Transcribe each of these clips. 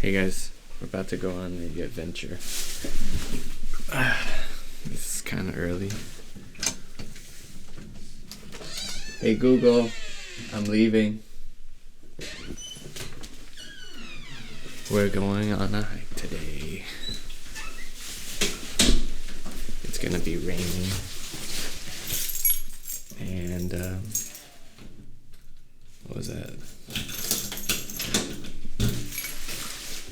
Hey guys, we're about to go on the adventure. This is kind of early. Hey Google, I'm leaving. We're going on a hike today. It's gonna be raining. And, what was that?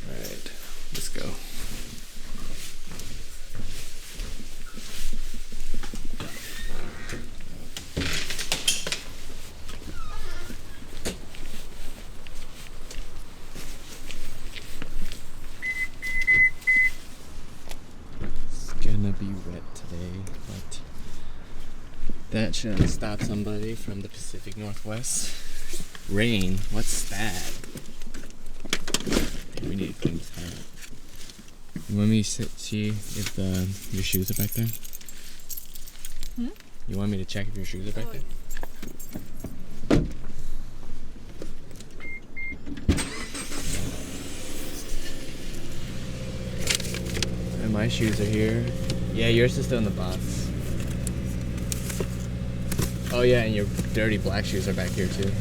Alright, let's go. It's gonna be wet today, but that shouldn't stop somebody from the Pacific Northwest. Rain? What's that? We need to clean this car up. You want me to see if your shoes are back there? You want me to check if your shoes are back there? And my shoes are here. Yeah, yours is still in the box. Oh yeah, and your dirty black shoes are back here too.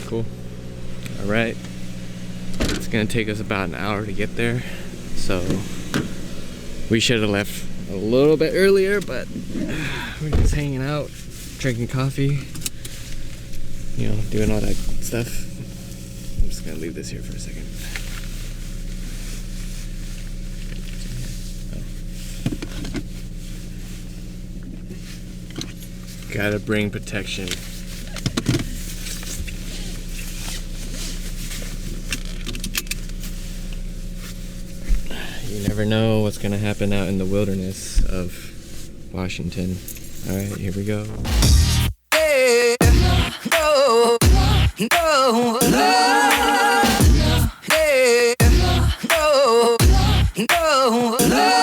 Cool. Alright. It's gonna take us about an hour to get there. So we should have left a little bit earlier, but we're just hanging out, drinking coffee, you know, doing all that stuff. I'm just gonna leave this here for a second. Gotta bring protection. You never know what's gonna happen out in the wilderness of Washington. Alright, here we go. Hey, no, no, hey, no, no,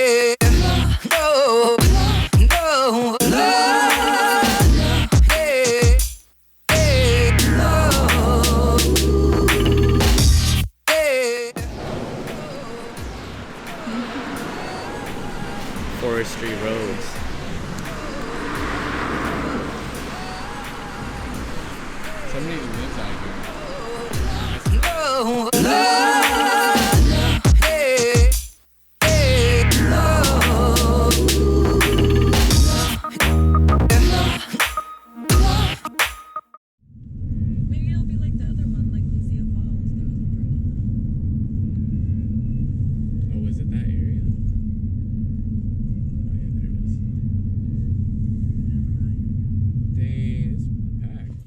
hey, no. Forestry roads. Somebody lives out here. Maybe it'll be like the other one, like Lucia Falls. There was a party. Oh, is it that area? Oh yeah, there it is. Dang, it's packed.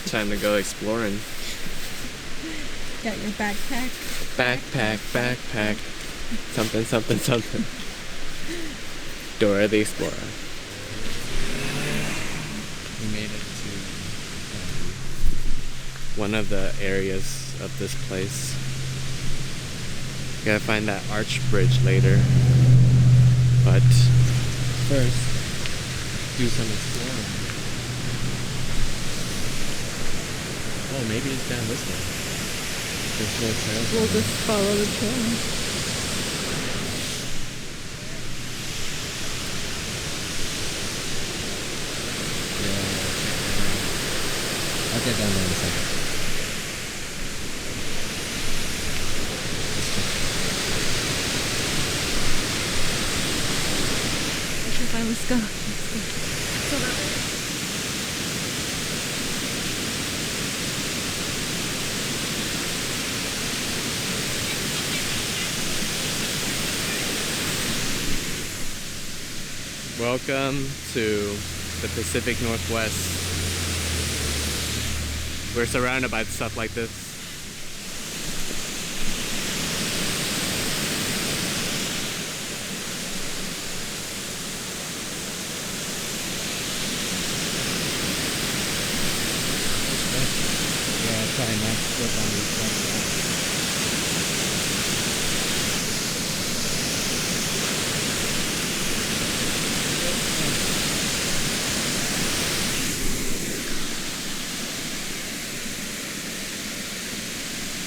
Time to go exploring. Got your backpack. Backpack. Something. Dora the Explorer. We made it to one of the areas of this place. Gotta find that arch bridge later. But first, do some exploring. Oh, maybe it's down this way. There's no trail. We'll just follow the trail. Yeah, I'll get down there in a second. Okay, fine, let's go. So that way. Welcome to the Pacific Northwest. We're surrounded by stuff like this. Yeah, try not to slip on these things.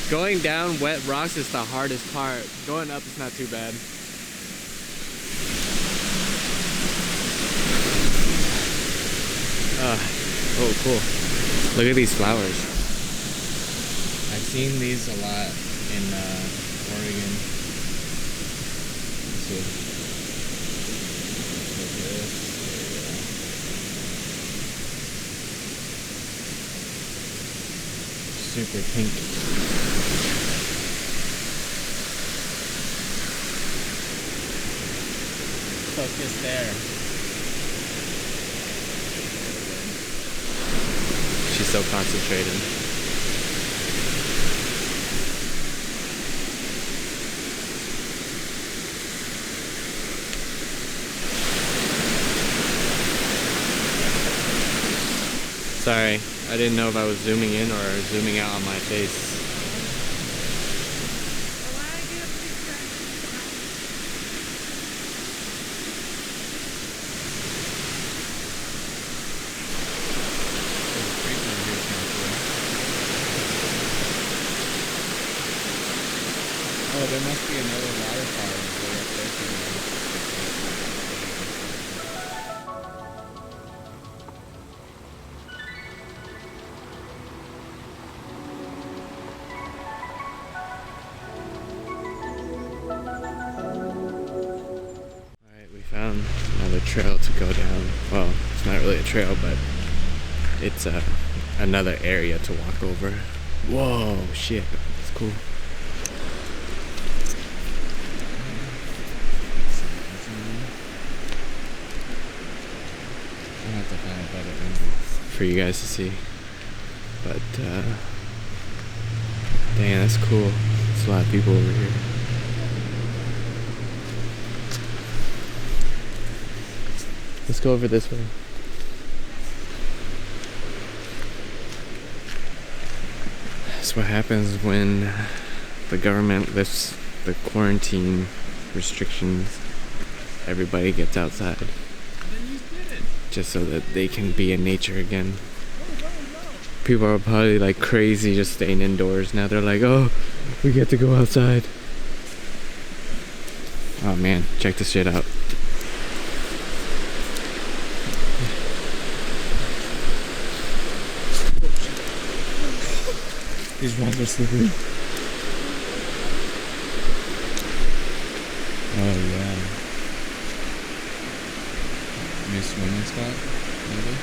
Going down wet rocks is the hardest part. Going up is not too bad. Oh, cool. Look at these flowers. I've seen these a lot in Oregon. Let's see. Look at this. Super pink. Focus there. She's so concentrated. Sorry, I didn't know if I was zooming in or zooming out on my face. Oh, there must be another waterfall way up there somewhere. Alright, we found another trail to go down. Well, it's not really a trail, but it's another area to walk over. Whoa, shit, it's cool. I'll have to find a better angle for you guys to see. But dang, that's cool. There's a lot of people over here. Let's go over this way. That's what happens when the government lifts the quarantine restrictions. Everybody gets outside. Just so that they can be in nature again. People are probably like crazy just staying indoors. Now they're like, oh, we get to go outside. Oh man, check this shit out. These rocks are slippery. Oh yeah. New swimming spot, maybe?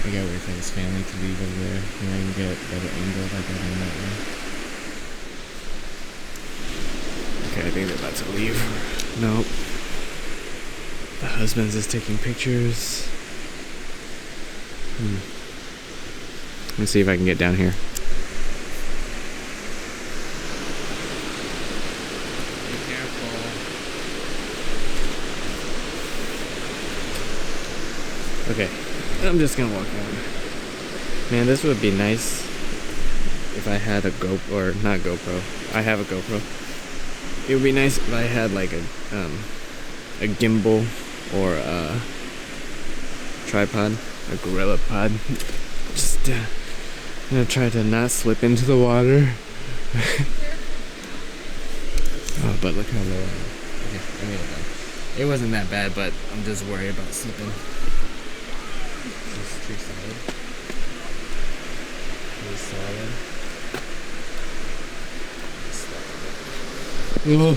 I gotta wait for his family to leave over there. You know, I can get a better angle if I go down that way. Okay, I think they're about to leave. Nope. The husband's just taking pictures. Let me see if I can get down here. Be careful. Okay, I'm just gonna walk down. Man, this would be nice if I had a GoPro, or not GoPro. I have a GoPro. It would be nice if I had like a gimbal or a tripod, a gorilla pod. Just I'm gonna try to not slip into the water. Oh, but look how low I am. Okay, I made it down. It wasn't that bad, but I'm just worried about slipping. This tree solid. Pretty solid. Oh.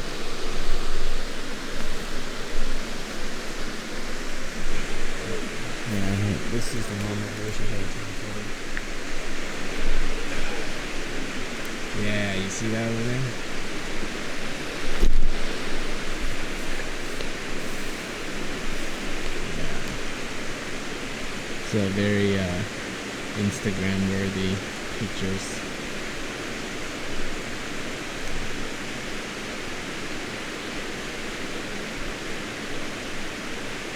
Yeah, this is the moment I wish I had a Yeah, you see that over there? Yeah. So very Instagram worthy pictures.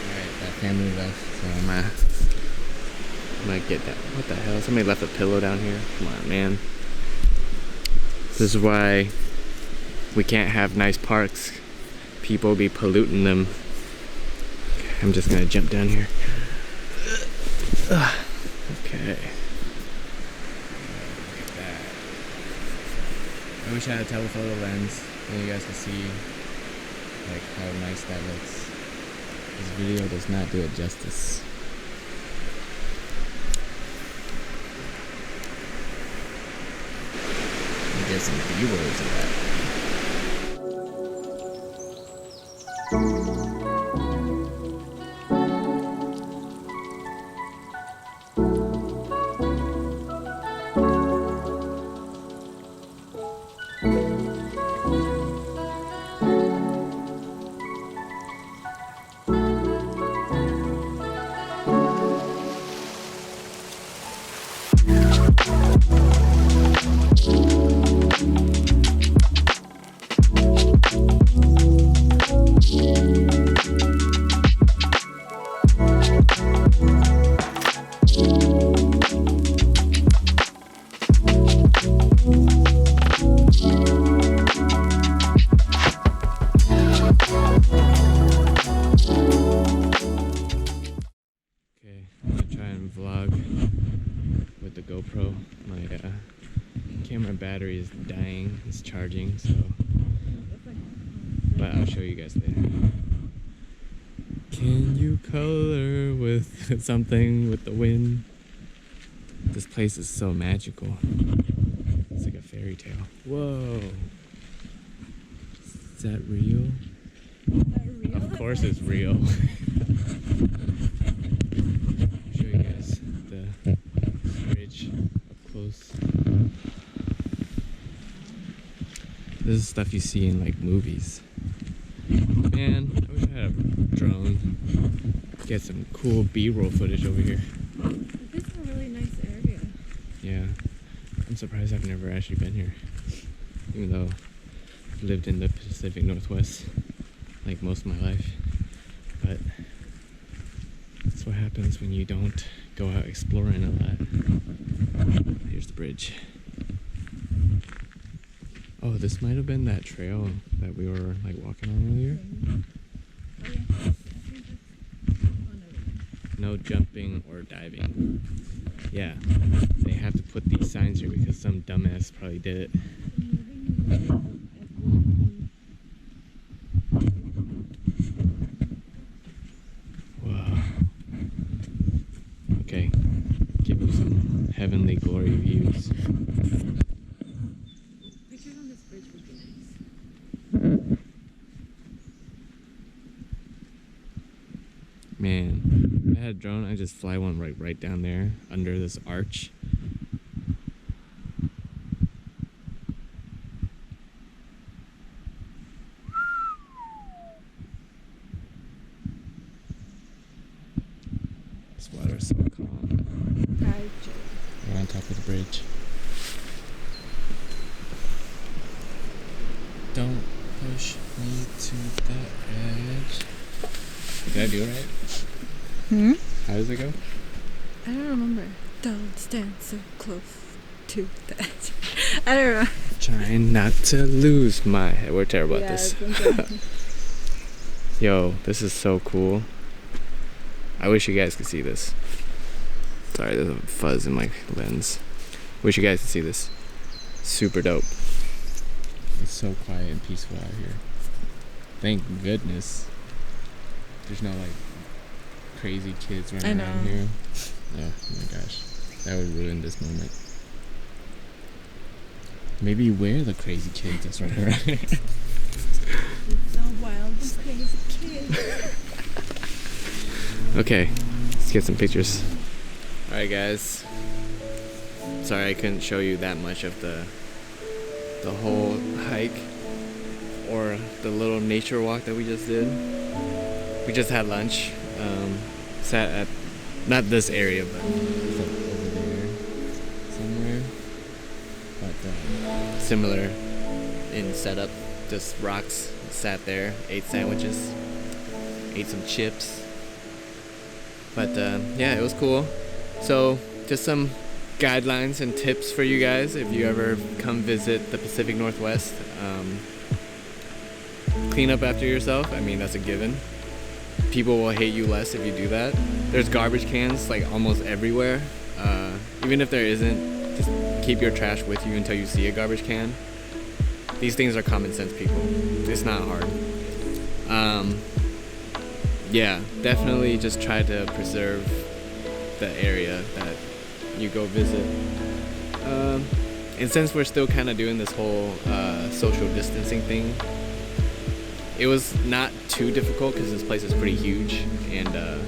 Alright, that family left, so I'm gonna get that. What the hell? Somebody left a pillow down here. Come on, man. This is why we can't have nice parks. People be polluting them. I'm just gonna jump down here. Okay. Look at that. I wish I had a telephoto lens, then you guys could see like how nice that looks. This video does not do it justice. Get some B-rolls of that. GoPro. My camera battery is dying. It's charging, so but I'll show you guys later. Can you color with something with the wind? This place is so magical. It's like a fairy tale. Whoa. Is that real? Is that real? Of course it's real. I'll show you guys the bridge up close. This is stuff you see in like movies. Man, I wish I had a drone. Get some cool B-roll footage over here. This is a really nice area. Yeah, I'm surprised I've never actually been here. Even though I've lived in the Pacific Northwest like most of my life. But that's what happens when you don't go out exploring a lot. Here's the bridge. Oh, this might have been that trail that we were like walking on earlier. Oh yeah. I think that's... Oh no. No jumping or diving. Yeah, they have to put these signs here because some dumbass probably did it. Wow. Okay, give you some heavenly glory views. Pictures on this bridge would be nice. Man, if I had a drone, I'd just fly one right down there under this arch. This water is so calm. We're on top of the bridge. Don't push me to the edge. Did I do it right? Hmm? How does it go? I don't remember. Don't stand so close to the edge. I don't know. Trying not to lose my head. We're terrible at this. Yo, this is so cool. I wish you guys could see this. Sorry, there's a fuzz in my lens. Wish you guys could see this. Super dope. It's so quiet and peaceful out here. Thank goodness. There's no like crazy kids running around here. Oh my gosh. That would ruin this moment. Maybe we're the crazy kids that's running around here. It's so wild and crazy kids. Okay, let's get some pictures. Alright guys. Sorry I couldn't show you that much of the the whole hike or the little nature walk that we just did. We just had lunch. Sat at not this area, but it's like over there somewhere. But similar in setup, just rocks. Sat there, ate sandwiches, ate some chips. But yeah, it was cool. So just some guidelines and tips for you guys if you ever come visit the Pacific Northwest. Clean up after yourself. I mean, that's a given. People will hate you less if you do that. There's garbage cans like almost everywhere. Even if there isn't, just keep your trash with you until you see a garbage can. These things are common sense, people. It's not hard. Yeah, definitely just try to preserve the area that you go visit. And since we're still kind of doing this whole social distancing thing, it was not too difficult because this place is pretty huge. And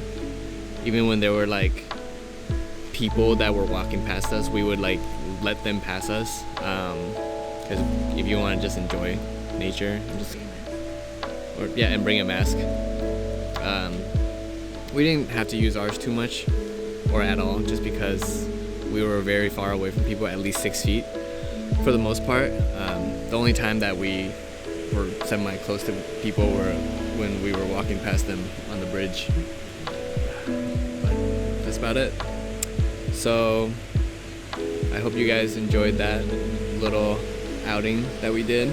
even when there were like people that were walking past us, we would like let them pass us. Because if you want to just enjoy nature, and bring a mask. We didn't have to use ours too much or at all, just because we were very far away from people, at least 6 feet for the most part. The only time that we were semi-close to people were when we were walking past them on the bridge. But that's about it. So I hope you guys enjoyed that little outing that we did.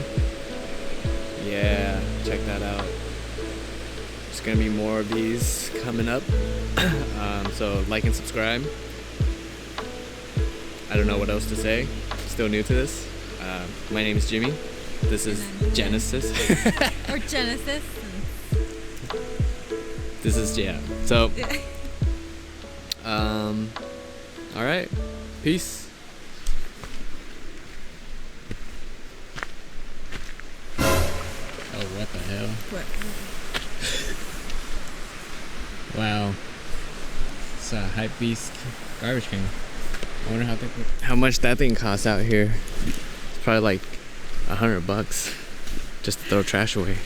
Yeah, check that out. There's gonna be more of these coming up. So like and subscribe. I don't know what else to say. Still new to this. My name is Jimmy. This is Genesis. Or Genesis. This is So all right. Peace. Oh, what the hell? What? Wow. It's a hype beast garbage can. I wonder how much that thing costs out here. It's probably like $100 just to throw trash away.